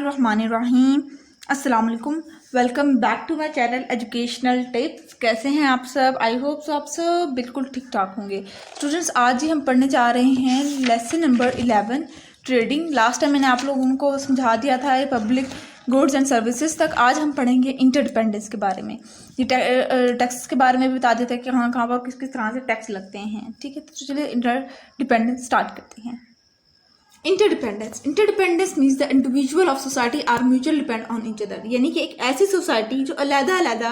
बिस्मिल्लाहिर्रहमानिर्रहीम। अस्सलाम वालेकुम। Welcome back to my channel educational tips. कैसे हैं आप सब? आई होप सो आप सब बिल्कुल ठीक ठाक होंगे। स्टूडेंट्स, आज ही हम पढ़ने जा रहे हैं lesson number 11 trading. Last time मैंने आप लोगों को समझा दिया था पब्लिक गुड्स एंड सर्विसेज तक। आज हम पढ़ेंगे इंटरडिपेंडेंस के बारे में। ये टैक्स के बारे में भी बता देते हैं कि कहाँ पर किस किस तरह से टैक्स लगते हैं। ठीक है, तो चलिए इंटरडिपेंडेंस स्टार्ट करते हैं। Interdependence means the individual of society are mutual depend on each other, यानी कि एक ऐसी सोसाइटी जो अलग-अलग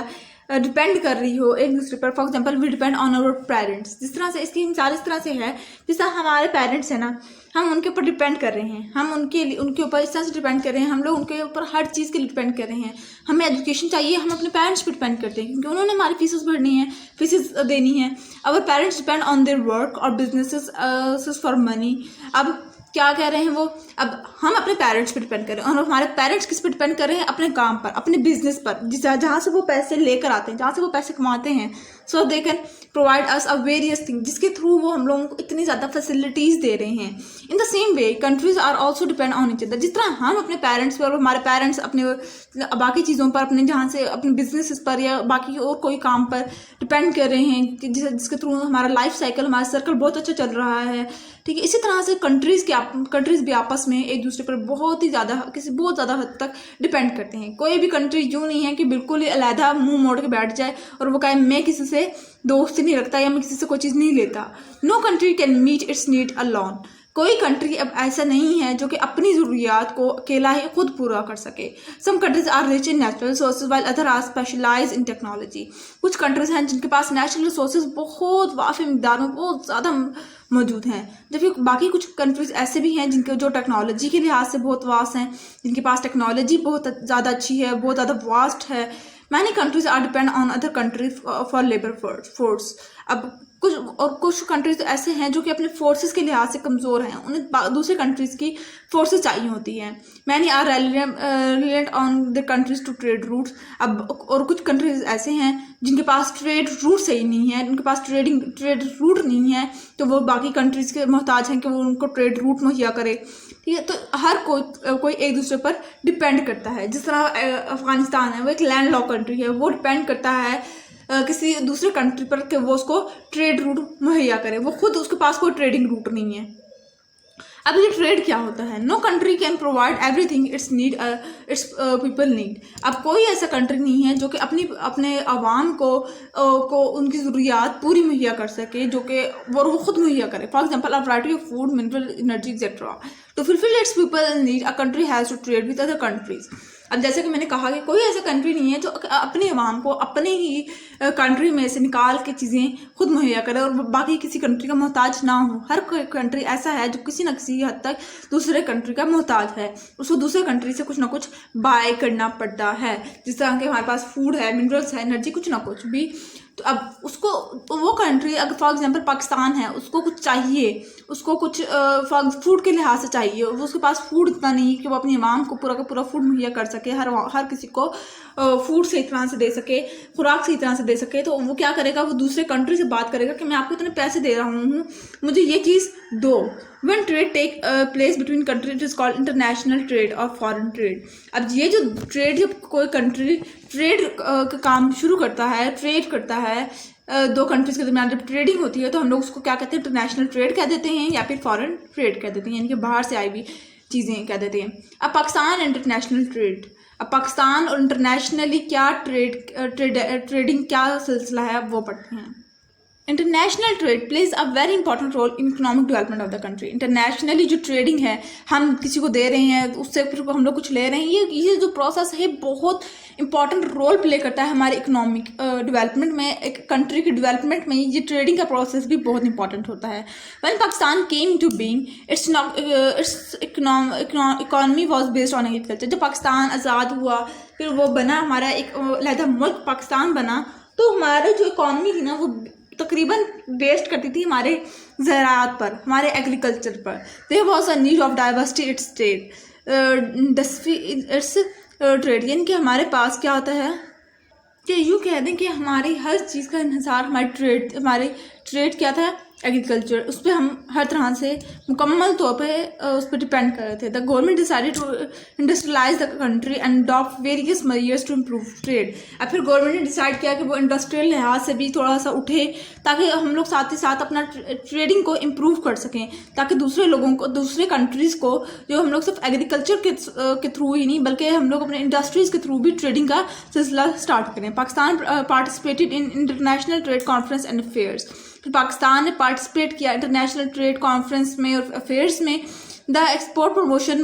डिपेंड कर रही हो एक दूसरे पर। For example we depend on our parents. जिस तरह से इसकी मिसाल इस तरह से है, जिस तरह हमारे पेरेंट्स हैं ना, हम उनके ऊपर डिपेंड कर रहे हैं, हम उनके ऊपर इस तरह से डिपेंड कर रहे हैं, हम लोग उनके ऊपर हर चीज़ के लिए डिपेंड कर रहे हैं। हमें एजुकेशन चाहिए, हम अपने पेरेंट्स पर डिपेंड करते हैं क्योंकि उन्होंने हमारी फीसेस भरनी है, फीसेस देनी है। अवर parents depend on their work और बिजनेसेस फॉर मनी। अब क्या कह रहे हैं वो, अब हम अपने पेरेंट्स पे डिपेंड कर रहे हैं और हमारे पेरेंट्स किस पे डिपेंड कर रहे हैं? अपने काम पर, अपने बिजनेस पर, जहाँ से वो पैसे लेकर आते हैं, जहाँ से वो पैसे कमाते हैं। So they can provide us a various thing, जिसके थ्रू वो हम लोगों को इतनी ज़्यादा फैसिलिटीज़ दे रहे हैं। In the same way countries are also depend on each other. जिस तरह हम अपने पेरेंट्स पर और हमारे पेरेंट्स अपने बाकी चीज़ों पर, अपने जहाँ से अपने बिजनेस पर या बाकी और कोई काम पर डिपेंड कर रहे हैं कि जिसके थ्रू हमारा लाइफ साइकिल, हमारा सर्कल बहुत अच्छा चल रहा है। ठीक है, इसी तरह से कंट्रीज़ भी आपस में एक दूसरे पर बहुत ज़्यादा हद तक डिपेंड करते हैं। कोई भी कंट्री यूँ नहीं है कि बिल्कुल ही अलहदा मुंह मोड़ के बैठ जाए और वो कहे मैं किसी से दोस्ती नहीं रखता या मैं किसी से कोई चीज़ नहीं लेता। No country can meet its need alone. कोई कंट्री अब ऐसा नहीं है जो कि अपनी ज़रूरियात को अकेला ही खुद पूरा कर सके। Some countries are rich in natural resources while other are specialise in technology. कुछ कंट्रीज हैं जिनके पास नेचुरल रिसोर्सेज बहुत वाफ़ी मिकदार में बहुत ज़्यादा मौजूद हैं, जबकि बाकी कुछ कंट्रीज ऐसे भी हैं जिनके जो टेक्नोलॉजी के लिहाज से बहुत वास्ट हैं, जिनके पास टेक्नोलॉजी बहुत ज़्यादा अच्छी है, बहुत ज़्यादा वास्ट है। Many countries are depend on other countries for labour force. अब कुछ कंट्रीज ऐसे हैं जो कि अपने फोर्सेस के लिहाज से कमज़ोर हैं, उन्हें दूसरे कंट्रीज़ की फोर्सेस चाहिए होती हैं। Many are reliant on the countries to trade routes. अब और कुछ कंट्रीज ऐसे हैं जिनके पास ट्रेड रूट सही नहीं है, उनके पास ट्रेड रूट नहीं है, तो वो बाकी कंट्रीज़ के मोहताज हैं कि वो उनको ट्रेड रूट मुहैया करे। ठीक है, तो हर कोई एक दूसरे पर डिपेंड करता है। जिस तरह अफगानिस्तान है, वो एक लैंड लॉक कंट्री है, वो डिपेंड करता है किसी दूसरे कंट्री पर कि वो उसको ट्रेड रूट मुहैया करे, वो खुद उसके पास कोई ट्रेडिंग रूट नहीं है। अब ये ट्रेड क्या होता है? No country can provide everything its people need. अब कोई ऐसा कंट्री नहीं है जो कि अपने आवाम को उनकी ज़रूरियात पूरी मुहैया कर सके, जो कि वो खुद मुहैया करे। For example a variety of food, mineral, energy etcetera. To fulfil its people need a country has to trade with other countries. अब जैसे कि मैंने कहा कि कोई ऐसा कंट्री नहीं है जो अपने अवाम को अपने ही कंट्री में से निकाल के चीज़ें खुद मुहैया करे और बाकी किसी कंट्री का मोहताज ना हो। हर कोई कंट्री ऐसा है जो किसी न किसी हद तक दूसरे कंट्री का मोहताज है, उसको दूसरे कंट्री से कुछ ना कुछ बाय करना पड़ता है। जिस तरह के हमारे पास फूड है, मिनरल्स है, एनर्जी, कुछ ना कुछ भी। तो अब उसको वो कंट्री, अगर फॉर एग्जांपल पाकिस्तान है, उसको कुछ चाहिए, उसको कुछ फूड के लिहाज से चाहिए, वो उसके पास फूड इतना नहीं कि वो अपनी आवाम को पूरा का पूरा फूड मुहैया कर सके, हर किसी को फूड सही तरह से दे सके, खुराक सही तरह से दे सके। तो वो क्या करेगा? वो दूसरे कंट्री से बात करेगा कि मैं आपको इतने पैसे दे रहा हूँ, मुझे ये चीज़ दो। When trade take place between countries, it is called international trade or foreign trade. अब ये जो ट्रेड, जब कोई कंट्री ट्रेड का काम शुरू करता है, ट्रेड करता है दो कंट्रीज के दरमियान, जब ट्रेडिंग होती है तो हम लोग उसको क्या कहते हैं? इंटरनेशनल ट्रेड कह देते हैं या फिर फॉरेन ट्रेड कह देते हैं, यानी कि बाहर से आई हुई चीज़ें कह देते हैं। अब पाकिस्तान इंटरनेशनल ट्रेड, अब पाकिस्तान और इंटरनेशनली क्या ट्रेडिंग क्या सिलसिला है, अब वो पढ़ते हैं। International trade plays a very important role in economic development of the country. Internationally जो ट्रेडिंग है, हम किसी को दे रहे हैं, उससे फिर हम लोग कुछ ले रहे हैं, ये जो प्रोसेस है बहुत इंपॉर्टेंट रोल प्ले करता है हमारे इकोनॉमिक डेवलपमेंट में। एक कंट्री के डेवलपमेंट में ये ट्रेडिंग का प्रोसेस भी बहुत इंपॉर्टेंट होता है। When Pakistan came to being, its economy was based on agriculture. जब पाकिस्तान आज़ाद हुआ, फिर वो बना, हमारा एक अलहदा मुल्क पाकिस्तान बना, तो हमारा जो इकॉनमी थी ना, वो तकरीबन बेस्ड करती थी हमारे ज़राअत पर, हमारे एग्रीकल्चर पर। There was a need of diversity its trade, यानी कि हमारे पास क्या होता है कि यूँ कह दें कि हमारी हर चीज़ का इन्हिसार हमारे ट्रेड क्या था, एग्रीकल्चर, उस पर हम हर तरह से मुकम्मल तौर पे उस पर डिपेंड कर रहे थे। The government decided to industrialise the country and adopt various measures to improve trade. अब फिर गवर्नमेंट ने डिसाइड किया कि वो इंडस्ट्रियल लिहाज से भी थोड़ा सा उठे, ताकि हम लोग साथ ही साथ अपना ट्रेडिंग को इम्प्रूव कर सकें, ताकि दूसरे लोगों को, दूसरे कंट्रीज़ को, जो हम लोग सिर्फ एग्रीकल्चर के थ्रू ही नहीं बल्कि हम लोग अपने इंडस्ट्रीज़ के थ्रू भी ट्रेडिंग का सिलसिला स्टार्ट करें। Pakistan participated in international trade conference and affairs. फिर पाकिस्तान ने पार्टिसिपेट किया इंटरनेशनल ट्रेड कॉन्फ्रेंस में और अफेयर्स में। The export promotion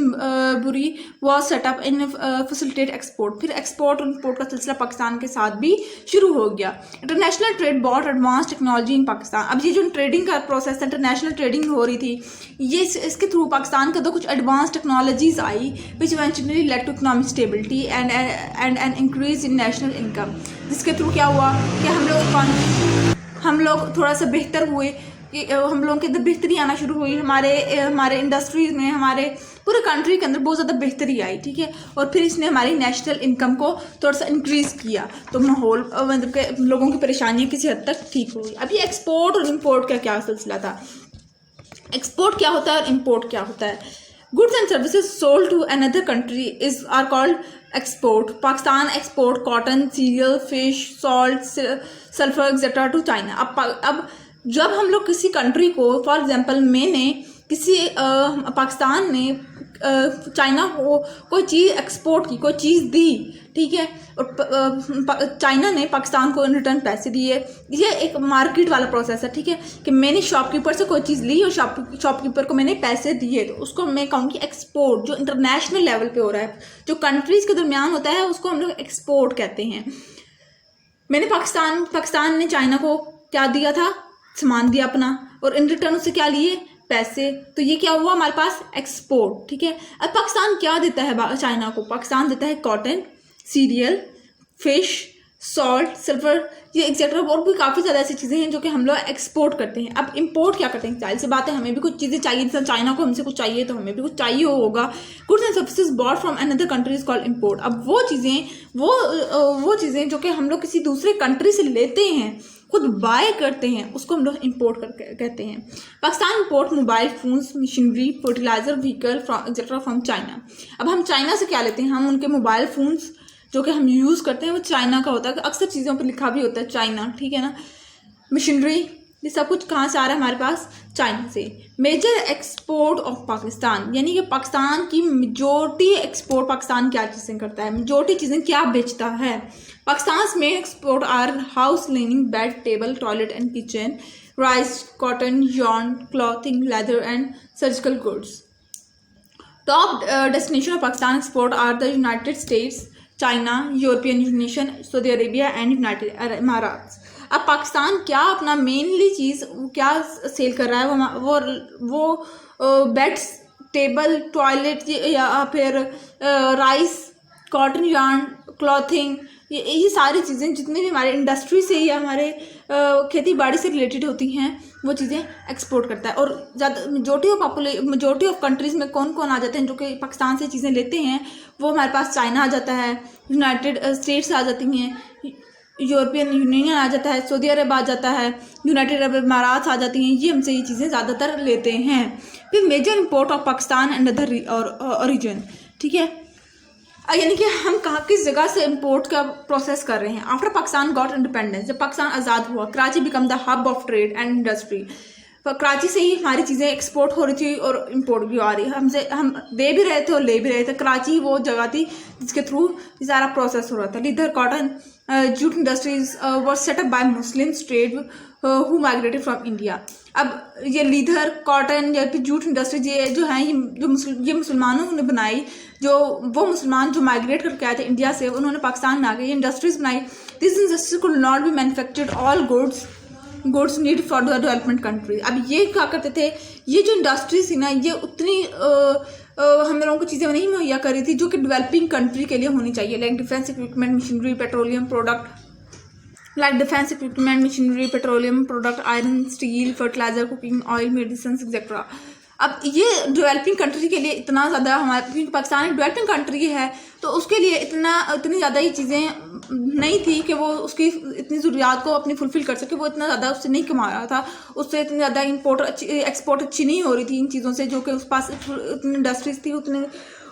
bureau was set up in facilitate export. फिर एक्सपोर्ट और इम्पोर्ट का सिलसिला पाकिस्तान के साथ भी शुरू हो गया। International trade bought advance technology in Pakistan. अब ये जो ट्रेडिंग का प्रोसेस था, इंटरनेशनल ट्रेडिंग हो रही थी, ये इसके थ्रू पाकिस्तान का तो कुछ एडवांस टेक्नोलॉजीज आई which eventually led to economic stability and an increase in national income. जिसके थ्रू क्या हुआ कि हम लोग थोड़ा सा बेहतर हुए, कि हम लोगों के अंदर बेहतरी आना शुरू हुई, हमारे इंडस्ट्रीज में, हमारे पूरे कंट्री के अंदर बहुत ज़्यादा बेहतरी आई, ठीक है। और फिर इसने हमारी नेशनल इनकम को थोड़ा सा इंक्रीज़ किया, तो माहौल मतलब के लोगों की परेशानियाँ किसी हद तक ठीक हुई। अब ये एक्सपोर्ट और इम्पोर्ट का क्या सिलसिला था, एक्सपोर्ट क्या होता है और इम्पोर्ट क्या होता है। Goods and services sold to another country are called export. Pakistan export cotton, cereal, fish, salt, sulphur etcetera to China. अब जब हम लोग किसी कंट्री को, फॉर एग्जांपल मैंने किसी पाकिस्तान ने चाइना को कोई चीज़ एक्सपोर्ट की, कोई चीज़ दी, ठीक है, और चाइना ने पाकिस्तान को इन रिटर्न पैसे दिए। ये एक मार्केट वाला प्रोसेस है, ठीक है, कि मैंने शॉपकीपर से कोई चीज़ ली और शॉपकीपर को मैंने पैसे दिए, तो उसको मैं कहूँगी एक्सपोर्ट। जो इंटरनेशनल लेवल पे हो रहा है, जो कंट्रीज़ के दरमियान होता है, उसको हम लोग एक्सपोर्ट कहते हैं। मैंने पाकिस्तान ने चाइना को क्या दिया था, सामान दिया अपना, और इन रिटर्न उससे क्या लिए, पैसे, तो ये क्या हुआ हमारे पास, एक्सपोर्ट, ठीक है। अब पाकिस्तान क्या देता है चाइना को, पाकिस्तान देता है cotton, cereal, fish, salt, sulphur, ये एक्सेट्रा, और भी काफ़ी ज़्यादा ऐसी चीज़ें हैं जो कि हम लोग एक्सपोर्ट करते हैं। अब इंपोर्ट क्या करते हैं, जाहिर सी बात है हमें भी कुछ चीज़ें चाहिए, जैसे चाइना को हमसे कुछ चाहिए तो हमें भी कुछ चाहिए होगा। Goods and services bought from another countries called import. अब वो चीज़ें जो कि हम लोग किसी दूसरे कंट्री से लेते हैं, खुद बाय करते हैं, उसको हम लोग इंपोर्ट कहते हैं। Pakistan import mobile phones, machinery, fertiliser, vehicle etcetera from China. अब हम चाइना से क्या लेते हैं, हम उनके मोबाइल फोन्स जो कि हम यूज़ करते हैं वो चाइना का होता है, अक्सर चीज़ों पर लिखा भी होता है चाइना, ठीक है ना। मशीनरी, ये सब कुछ कहाँ से आ रहा है हमारे पास, चाइना से। मेजर एक्सपोर्ट ऑफ पाकिस्तान, यानी कि पाकिस्तान की मेजॉरिटी एक्सपोर्ट, पाकिस्तान क्या चीज़ें करता है, मेजॉरिटी चीज़ें क्या बेचता है। पाकिस्तान में export are house linen, bed, table, toilet and kitchen, rice, cotton, yarn, clothing, leather and surgical goods. Top destination of Pakistan export are the United States, China, European Union, Saudi Arabia and United Arab इमारात। अब पाकिस्तान क्या अपना mainly चीज़ क्या cell कर रहा है, वो beds, table, toilet, या फिर राइस, कॉटन, yarn, क्लॉथिंग, ये सारी चीज़ें जितनी भी हमारे इंडस्ट्री से या हमारे खेती बाड़ी से रिलेटेड होती हैं, वो चीज़ें एक्सपोर्ट करता है। और ज़्यादा मेजॉरिटी ऑफ कंट्रीज़ में कौन कौन आ जाते हैं जो कि पाकिस्तान से चीज़ें लेते हैं, वो हमारे पास चाइना आ जाता है, यूनाइटेड स्टेट्स आ जाती हैं, यूरोपियन यूनियन आ जाता है, सऊदी अरब आ जाता है, यूनाइटेड अरब इमारात आ जाती हैं, ये हमसे ये चीज़ें ज़्यादातर लेते हैं। फिर major import of Pakistan and other origin, ठीक है, यानी कि हम कहाँ किस जगह से इंपोर्ट का प्रोसेस कर रहे हैं। आफ्टर पाकिस्तान गॉट इंडिपेंडेंस, जब पाकिस्तान आज़ाद हुआ, Karachi become the hub of trade and industry. Karachi से ही हमारी चीज़ें एक्सपोर्ट हो रही थी और इंपोर्ट भी आ रही, हम दे भी रहे थे और ले भी रहे थे। कराची वो जगह थी जिसके थ्रू सारा प्रोसेस हो रहा था। Leather cotton jute industries was setup bye Muslim trade who migrated from India. अब ये लीदर, कॉटन या फिर जूट इंडस्ट्रीज ये जो हैं, ये मुसलमानों ने बनाई, वो मुसलमान जो माइग्रेट करके आए थे इंडिया से, उन्होंने पाकिस्तान में आके ये इंडस्ट्रीज बनाई। This industry could not be manufactured all goods need for the development country. अब ये क्या करते थे, ये जो इंडस्ट्रीज थी ना, ये उतनी हम लोगों को चीज़ें नहीं मुहैया कर रही थी जो कि डेवलपिंग कंट्री के लिए होनी चाहिए, like defence equipment, machinery, petroleum product, iron, steel, fertiliser, cooking oil, medicine etcetera. अब ये डेवलपिंग कंट्री के लिए इतना ज़्यादा हमारे, क्योंकि पाकिस्तान एक डेवलपिंग कंट्री है तो उसके लिए इतनी ज़्यादा ही चीज़ें नहीं थी कि वो उसकी इतनी ज़रूरियात को अपनी फुलफ़िल कर सके। वो इतना ज़्यादा उससे नहीं कमा रहा था, उससे इतनी ज़्यादा एक्सपोर्ट अच्छी नहीं हो रही थी इन चीज़ों से, जो कि उस पास इतनी इंडस्ट्रीज थी,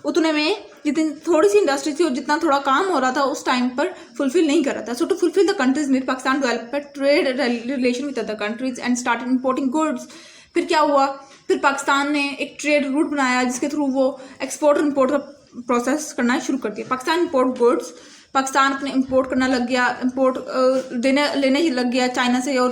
उतने में जितनी थोड़ी सी इंडस्ट्री थी और जितना थोड़ा काम हो रहा था उस टाइम पर फुलफिल नहीं कर रहा था। So to fulfil the countries need, Pakistan develop trade relation with other countries and started importing goods. फिर क्या हुआ, फिर पाकिस्तान ने एक ट्रेड रूट बनाया जिसके थ्रू वो एक्सपोर्ट और इम्पोर्ट का प्रोसेस करना शुरू कर दिया। पाकिस्तान इम्पोर्ट गुड्स, पाकिस्तान अपने इंपोर्ट करना लग गया, इंपोर्ट लेने लग गया चाइना से, और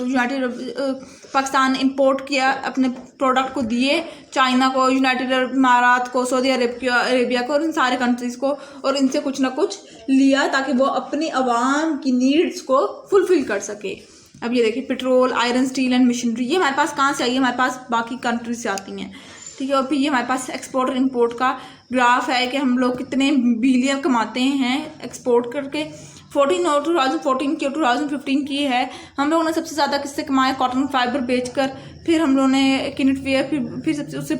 पाकिस्तान इंपोर्ट किया, अपने प्रोडक्ट को दिए चाइना को, यूनाइटेड इमारात को, सऊदी अरेबिया को, और इन सारे कंट्रीज़ को, और इनसे कुछ ना कुछ लिया ताकि वो अपनी आवाम की नीड्स को फुलफिल कर सके। अब ये देखिए petrol, iron, steel and machinery, ये हमारे पास कहाँ से आई है, हमारे पास बाकी कंट्रीज से आती हैं, ठीक है। और फिर ये हमारे पास एक्सपोर्ट और इम्पोर्ट का ग्राफ है कि हम लोग कितने बिलियन कमाते हैं एक्सपोर्ट करके। 2014 की और 2015 की है, हम लोगों ने सबसे ज़्यादा किससे कमाया, कॉटन फाइबर बेचकर, फिर हम लोगों ने किनेटवेयर, फिर सबसे उससे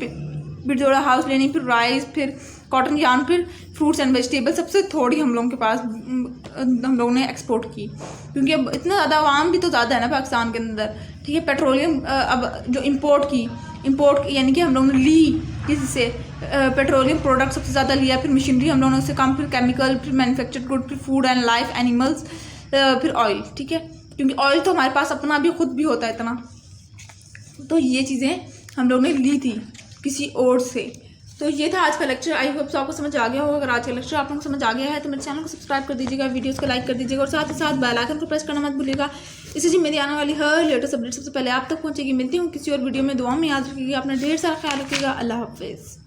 बिरजोड़ा हाउस लेनी, फिर राइस, फिर कॉटन यार्न, फिर फ्रूट्स एंड वेजिटेबल सबसे थोड़ी हम लोगों के पास हम लोगों ने एक्सपोर्ट की, क्योंकि अब इतना ज़्यादा आवाम भी तो ज़्यादा है ना पाकिस्तान के अंदर, ठीक है। पेट्रोलियम अब जो इम्पोर्ट यानी कि हम लोगों ने ली किसी से, पेट्रोलियम प्रोडक्ट सबसे ज़्यादा लिया, फिर मशीनरी हम लोगों ने उससे कम, फिर केमिकल, फिर मैन्युफैक्चर्ड गुड, फिर फूड एंड लाइफ एनिमल्स, फिर ऑयल, ठीक है, क्योंकि ऑयल तो हमारे पास अपना भी खुद भी होता है इतना। तो ये चीज़ें हम लोगों ने ली थी किसी और से। तो ये था आज का लेक्चर। आई होप आपको समझ आ गया होगा। अगर आज का लेक्चर आप लोगों को समझ आ गया है तो मेरे चैनल को सब्सक्राइब कर दीजिएगा, वीडियोस को लाइक कर दीजिएगा, और साथ ही साथ बेल आइकन को प्रेस करना मत भूलिएगा। इससे जी मेरी आने वाली हर लेटेस्ट अपडेट सबसे पहले आप तक पहुंचेगी। मिलती हूँ किसी और वीडियो में, दुआ में याद रखिएगा, अपना ढेर सारा ख्याल रखिएगा। अल्लाह हाफिज़।